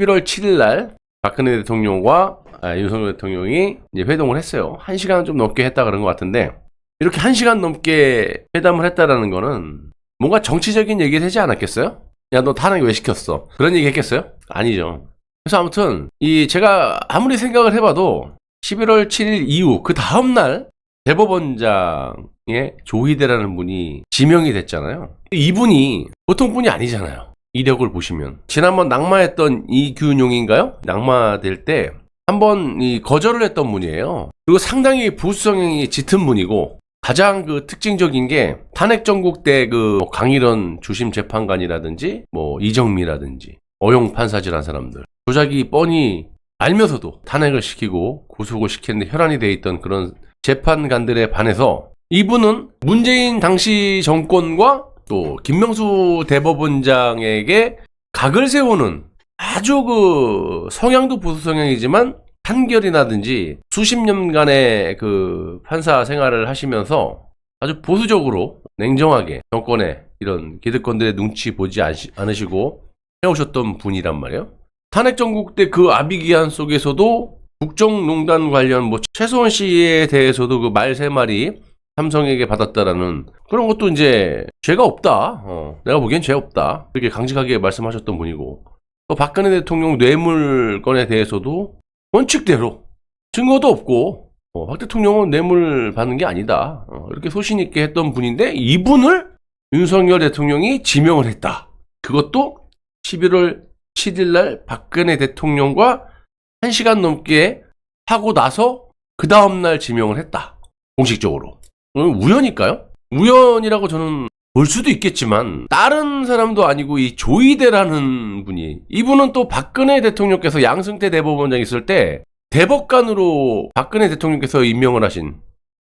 11월 7일 날 박근혜 대통령과 윤석열 대통령이 이제 회동을 했어요. 1시간 좀 넘게 했다 그런 것 같은데, 이렇게 1시간 넘게 회담을 했다라는 거는 뭔가 정치적인 얘기를 하지 않았겠어요? 야, 너 탄핵 왜 시켰어? 그런 얘기 했겠어요? 아니죠. 그래서 아무튼 제가 아무리 생각을 해봐도 11월 7일 이후 그 다음날 대법원장의 조희대라는 분이 지명이 됐잖아요. 이분이 보통 분이 아니잖아요. 이력을 보시면 지난번 낙마했던 이균용인가요? 낙마될 때 한번 거절을 했던 분이에요. 그리고 상당히 보수 성향이 짙은 분이고, 가장 특징적인 게 탄핵 정국 때 강일원 주심 재판관이라든지 이정미라든지 어용 판사질한 사람들 조작이 뻔히 알면서도 탄핵을 시키고 구속을 시키는데 혈안이 돼 있던 그런 재판관들에 반해서 이분은 문재인 당시 정권과 또 김명수 대법원장에게 각을 세우는 아주 성향도 보수 성향이지만 판결이라든지 수십 년간의 판사 생활을 하시면서 아주 보수적으로 냉정하게 정권의 이런 기득권들의 눈치 보지 않으시고 해오셨던 분이란 말이에요. 탄핵 정국 때 아비기한 속에서도 국정농단 관련 최소원 씨에 대해서도 말 3마리 삼성에게 받았다라는 그런 것도 이제 죄가 없다. 내가 보기엔 죄 없다. 그렇게 강직하게 말씀하셨던 분이고, 또 박근혜 대통령 뇌물건에 대해서도 원칙대로 증거도 없고 박 대통령은 뇌물 받는 게 아니다. 이렇게 소신 있게 했던 분인데 이분을 윤석열 대통령이 지명을 했다. 그것도 11월 7일 날 박근혜 대통령과 1시간 넘게 하고 나서 그 다음날 지명을 했다. 공식적으로. 우연일까요? 우연이라고 저는 볼 수도 있겠지만, 다른 사람도 아니고 이 조희대라는 분이, 이분은 또 박근혜 대통령께서 양승태 대법원장 있을 때 대법관으로 박근혜 대통령께서 임명을 하신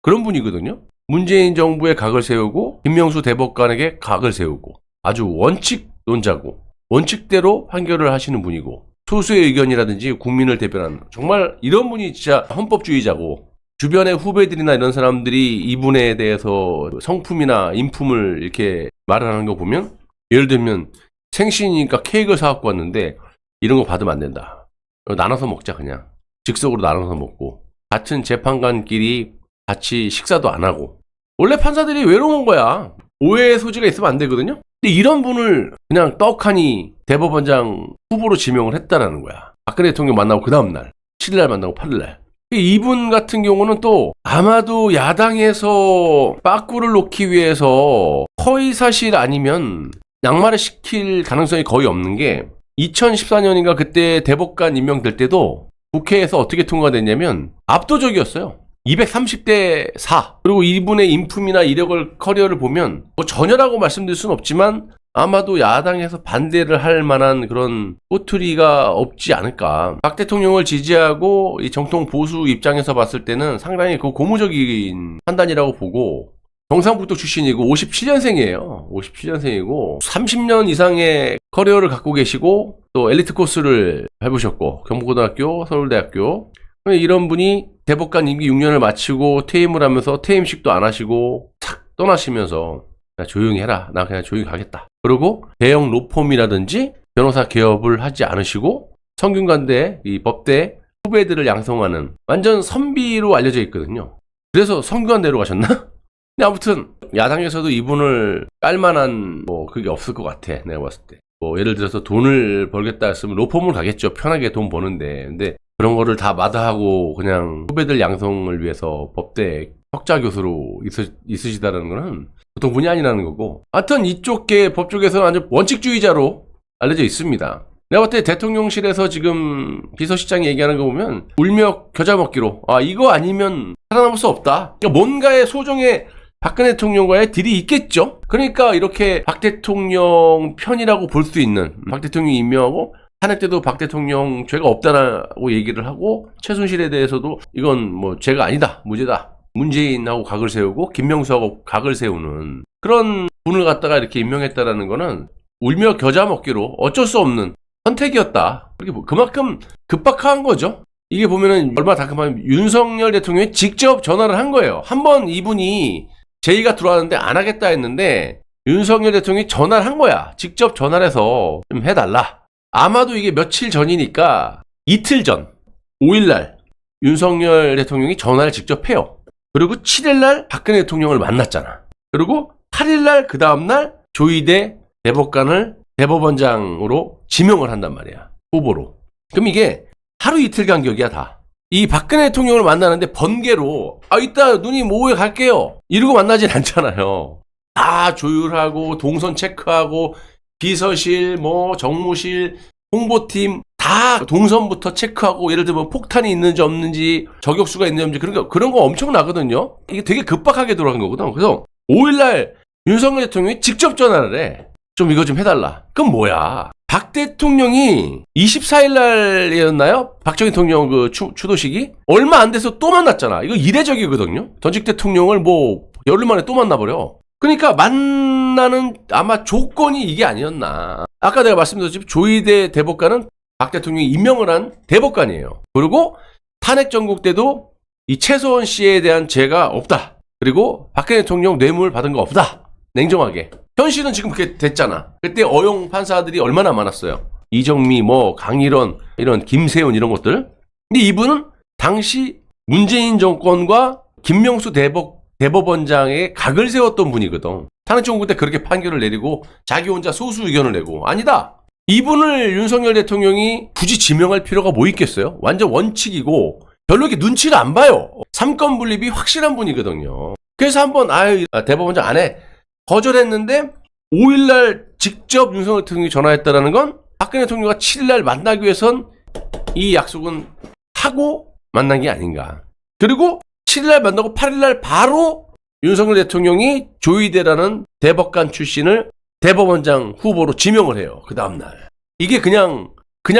그런 분이거든요. 문재인 정부의 각을 세우고 김명수 대법관에게 각을 세우고 아주 원칙론자고 원칙대로 판결을 하시는 분이고, 소수의 의견이라든지 국민을 대변하는, 정말 이런 분이 진짜 헌법주의자고, 주변의 후배들이나 이런 사람들이 이분에 대해서 성품이나 인품을 이렇게 말을 하는 거 보면, 예를 들면 생신이니까 케이크를 사갖고 왔는데 이런 거 받으면 안 된다. 나눠서 먹자. 그냥 즉석으로 나눠서 먹고, 같은 재판관끼리 같이 식사도 안 하고. 원래 판사들이 외로운 거야. 오해의 소지가 있으면 안 되거든요. 근데 이런 분을 그냥 떡하니 대법원장 후보로 지명을 했다라는 거야. 박근혜 대통령 만나고 그 다음날 7일날 만나고 8일날. 이분 같은 경우는 또 아마도 야당에서 빠꾸를 놓기 위해서 허위사실 아니면 낙마를 시킬 가능성이 거의 없는 게, 2014년인가 그때 대법관 임명될 때도 국회에서 어떻게 통과됐냐면 압도적이었어요. 230대 4. 그리고 이분의 인품이나 이력을, 커리어를 보면 전혀라고 말씀드릴 수는 없지만 아마도 야당에서 반대를 할 만한 그런 꼬투리가 없지 않을까. 박 대통령을 지지하고 이 정통 보수 입장에서 봤을 때는 상당히 고무적인 판단이라고 보고, 경상북도 출신이고 57년생이에요. 57년생이고 30년 이상의 커리어를 갖고 계시고, 또 엘리트 코스를 밟으셨고, 경북고등학교, 서울대학교. 이런 분이 대법관 임기 6년을 마치고 퇴임을 하면서 퇴임식도 안 하시고 탁 떠나시면서 그냥 조용히 해라. 나 그냥 조용히 가겠다. 그리고 대형 로펌이라든지 변호사 개업을 하지 않으시고 성균관대 이 법대 후배들을 양성하는 완전 선비로 알려져 있거든요. 그래서 성균관대로 가셨나? 근데 아무튼 야당에서도 이분을 깔만한 그게 없을 것 같아. 내가 봤을 때. 예를 들어서 돈을 벌겠다 했으면 로펌을 가겠죠. 편하게 돈 버는데. 근데 그런 거를 다 마다하고 그냥 후배들 양성을 위해서 법대 석좌 교수로 있으시다는 거는 보통 분이 아니라는 거고, 하여튼 이쪽 법 쪽에서는 아주 원칙주의자로 알려져 있습니다. 내가 볼 때 대통령실에서 지금 비서실장이 얘기하는 거 보면 울며 겨자 먹기로, 이거 아니면 살아남을 수 없다. 그러니까 뭔가의 소정의 박근혜 대통령과의 딜이 있겠죠. 그러니까 이렇게 박 대통령 편이라고 볼 수 있는, 박 대통령이 임명하고 탄핵 때도 박 대통령 죄가 없다라고 얘기를 하고, 최순실에 대해서도 이건 죄가 아니다, 무죄다, 문재인하고 각을 세우고 김명수하고 각을 세우는 그런 분을 갖다가 이렇게 임명했다라는 거는 울며 겨자 먹기로 어쩔 수 없는 선택이었다. 그만큼 급박한 거죠. 이게 보면은 얼마나 다급하면 윤석열 대통령이 직접 전화를 한 거예요. 한번 이분이 제의가 들어왔는데 안 하겠다 했는데 윤석열 대통령이 전화를 한 거야. 직접 전화를 해서 좀 해달라. 아마도 이게 며칠 전이니까 이틀 전 5일날 윤석열 대통령이 전화를 직접 해요. 그리고 7일날 박근혜 대통령을 만났잖아. 그리고 8일날 그 다음날 조희대 대법관을 대법원장으로 지명을 한단 말이야. 후보로. 그럼 이게 하루 이틀 간격이야 다. 이 박근혜 대통령을 만나는데 번개로 이따 누님 오후에 갈게요 이러고 만나진 않잖아요. 다 조율하고 동선 체크하고 비서실 뭐 정무실 홍보팀 다 동선부터 체크하고 예를 들면 폭탄이 있는지 없는지 저격수가 있는지 그런 거 엄청 나거든요. 이게 되게 급박하게 돌아간 거거든. 그래서 5일날 윤석열 대통령이 직접 전화를 해. 좀 이거 좀 해달라. 그럼 뭐야? 박 대통령이 24일날이었나요? 박정희 대통령 그 추도식이 얼마 안 돼서 또 만났잖아. 이거 이례적이거든요. 전직 대통령을 뭐 열흘 만에 또 만나버려. 그러니까 만나는 아마 조건이 이게 아니었나. 아까 내가 말씀드렸지만 조희대 대법관은 박 대통령이 임명을 한 대법관이에요. 그리고 탄핵 전국 때도 이 최소원 씨에 대한 죄가 없다. 그리고 박근혜 대통령 뇌물 받은 거 없다. 냉정하게. 현 씨는 지금 그렇게 됐잖아. 그때 어용 판사들이 얼마나 많았어요. 이정미, 뭐 강일원, 이런 김세훈 이런 것들. 근데 이분은 당시 문재인 정권과 김명수 대법원장의 각을 세웠던 분이거든. 탄핵 정국 때 그렇게 판결을 내리고 자기 혼자 소수 의견을 내고 아니다. 이분을 윤석열 대통령이 굳이 지명할 필요가 뭐 있겠어요? 완전 원칙이고 별로 이렇게 눈치를 안 봐요. 삼권 분립이 확실한 분이거든요. 그래서 한번 대법원장 안 해. 거절했는데 5일날 직접 윤석열 대통령이 전화했다는 건 박근혜 대통령과 7일날 만나기 위해선 이 약속은 하고 만난 게 아닌가. 그리고 7일날 만나고 8일날 바로 윤석열 대통령이 조희대라는 대법관 출신을 대법원장 후보로 지명을 해요. 그 다음날. 이게 그냥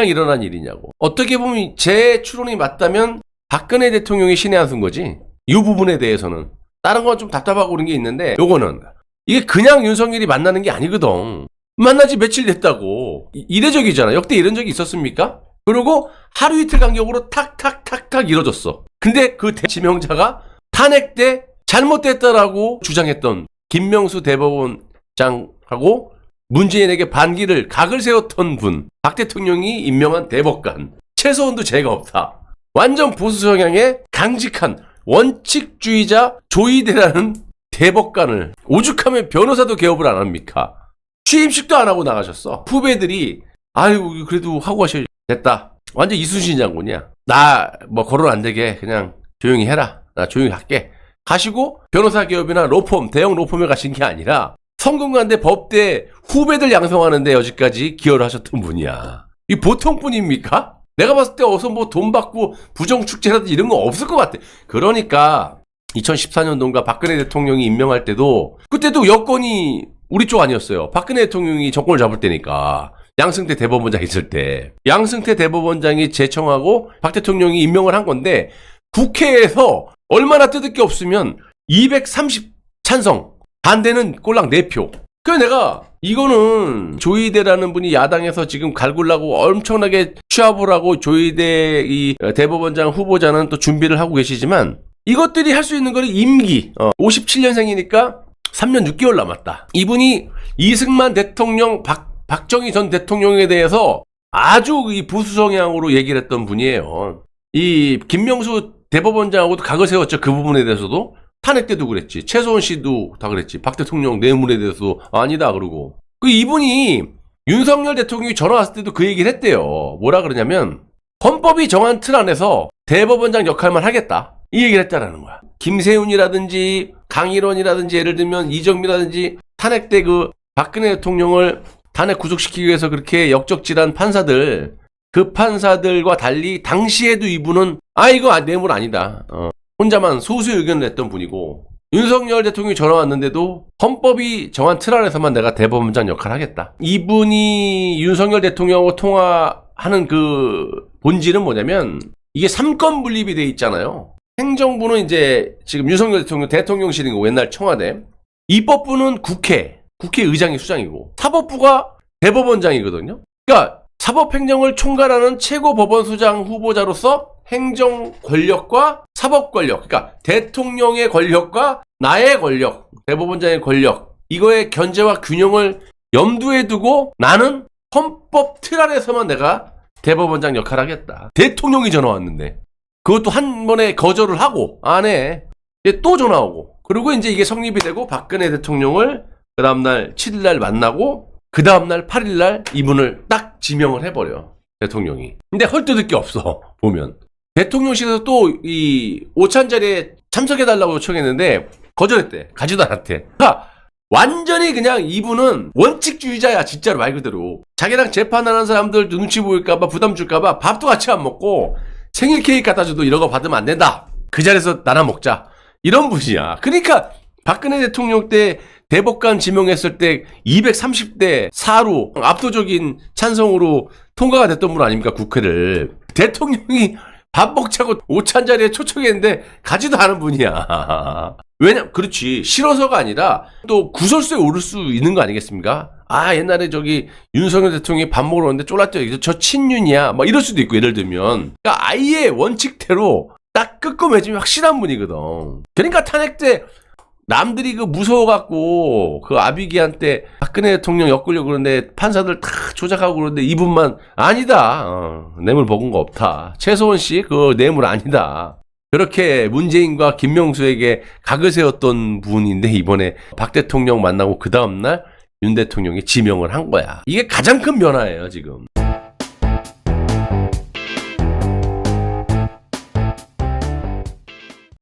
일어난 일이냐고. 어떻게 보면 제 추론이 맞다면 박근혜 대통령이 신의 한 수인 거지. 이 부분에 대해서는. 다른 건 좀 답답하고 그런 게 있는데 요거는 이게 그냥 윤석열이 만나는 게 아니거든. 만나지 며칠 됐다고. 이례적이잖아. 역대 이런 적이 있었습니까? 그리고 하루 이틀 간격으로 탁탁탁탁 이뤄졌어. 근데 그 지명자가 탄핵 때 잘못됐다라고 주장했던 김명수 대법원장하고 문재인에게 각을 세웠던 분, 박 대통령이 임명한 대법관. 최소원도 죄가 없다. 완전 보수 성향의 강직한 원칙주의자 조희대라는 대법관을 오죽하면 변호사도 개업을 안 합니까? 취임식도 안 하고 나가셨어. 후배들이 아유 그래도 하고 가셔야 됐다. 완전 이순신 장군이야. 나 뭐 거론 안 되게 그냥 조용히 해라. 나 조용히 할게. 가시고 변호사 개업이나 로펌 대형 로펌에 가신 게 아니라 성균관대 법대 후배들 양성하는데 여지까지 기여를 하셨던 분이야. 이 보통 분입니까? 내가 봤을 때 어서 뭐 돈 받고 부정축제라든지 이런 거 없을 것 같아. 그러니까 2014년도인가 박근혜 대통령이 임명할 때도 그때도 여권이 우리 쪽 아니었어요. 박근혜 대통령이 정권을 잡을 때니까. 양승태 대법원장 있을 때. 양승태 대법원장이 제청하고 박 대통령이 임명을 한 건데 국회에서 얼마나 뜯을 게 없으면 230 찬성, 반대는 꼴랑 4표. 그래서 내가 이거는 조희대라는 분이 야당에서 지금 갈굴라고 엄청나게 취합을 하고 조희대 이 대법원장 후보자는 또 준비를 하고 계시지만 이것들이 할 수 있는 거는 임기 57년생이니까 3년 6개월 남았다. 이분이 이승만 대통령 박정희 전 대통령에 대해서 아주 이 보수 성향으로 얘기를 했던 분이에요. 이 김명수 대법원장하고도 각을 세웠죠. 그 부분에 대해서도. 탄핵 때도 그랬지. 최소원 씨도 다 그랬지. 박 대통령 뇌물에 대해서 아니다 그러고. 이분이 윤석열 대통령이 전화 왔을 때도 그 얘기를 했대요. 뭐라 그러냐면 헌법이 정한 틀 안에서 대법원장 역할만 하겠다. 이 얘기를 했다라는 거야. 김세훈이라든지 강일원이라든지 예를 들면 이정미라든지 탄핵 때 그 박근혜 대통령을 탄핵 구속시키기 위해서 그렇게 역적질한 판사들, 그 판사들과 달리 당시에도 이분은 이거 뇌물 아니다. 혼자만 소수 의견을 냈던 분이고 윤석열 대통령이 전화 왔는데도 헌법이 정한 틀 안에서만 내가 대법원장 역할을 하겠다. 이분이 윤석열 대통령하고 통화하는 그 본질은 뭐냐면 이게 삼권 분립이 돼 있잖아요. 행정부는 이제 지금 윤석열 대통령실이고 옛날 청와대, 입법부는 국회의장이 수장이고 사법부가 대법원장이거든요. 그러니까 사법행정을 총괄하는 최고법원소장 후보자로서 행정 권력과 사법 권력, 그러니까 대통령의 권력과 나의 권력, 대법원장의 권력, 이거의 견제와 균형을 염두에 두고 나는 헌법 틀 안에서만 내가 대법원장 역할을 하겠다. 대통령이 전화 왔는데 그것도 한 번에 거절을 하고 안 해. 또 전화 오고. 그리고 이제 이게 성립이 되고 박근혜 대통령을 그 다음날 7일날 만나고 그 다음날 8일날 이분을 딱 지명을 해버려. 대통령이. 근데 헐뜯을 게 없어. 보면. 대통령실에서 또 이 오찬 자리에 참석해달라고 요청했는데 거절했대. 가지도 않았대. 그러니까 완전히 그냥 이분은 원칙주의자야. 진짜로 말 그대로. 자기랑 재판하는 사람들 눈치 보일까봐 부담 줄까봐 밥도 같이 안 먹고 생일 케이크 갖다 줘도 이런 거 받으면 안 된다. 그 자리에서 나눠 먹자. 이런 분이야. 그러니까 박근혜 대통령 때 대법관 지명했을 때 230대 4로 압도적인 찬성으로 통과가 됐던 분 아닙니까? 국회를. 대통령이 밥 먹자고 오찬 자리에 초청했는데 가지도 않은 분이야. 그렇지. 싫어서가 아니라 또 구설수에 오를 수 있는 거 아니겠습니까? 아, 옛날에 저기 윤석열 대통령이 밥 먹으러 왔는데 쫄랐대요. 저 친윤이야. 막 이럴 수도 있고, 예를 들면. 그러니까 아예 원칙대로 딱 끊고 맺으면 확실한 분이거든. 그러니까 탄핵 때 남들이 그 무서워갖고 그 아비기한테 박근혜 대통령 엮으려고 그러는데 판사들 다 조작하고 그러는데 이분만 아니다. 뇌물 먹은 거 없다. 최소원 씨 그 뇌물 아니다. 그렇게 문재인과 김명수에게 각을 세웠던 분인데 이번에 박 대통령 만나고 그 다음날 윤 대통령이 지명을 한 거야. 이게 가장 큰 변화예요 지금.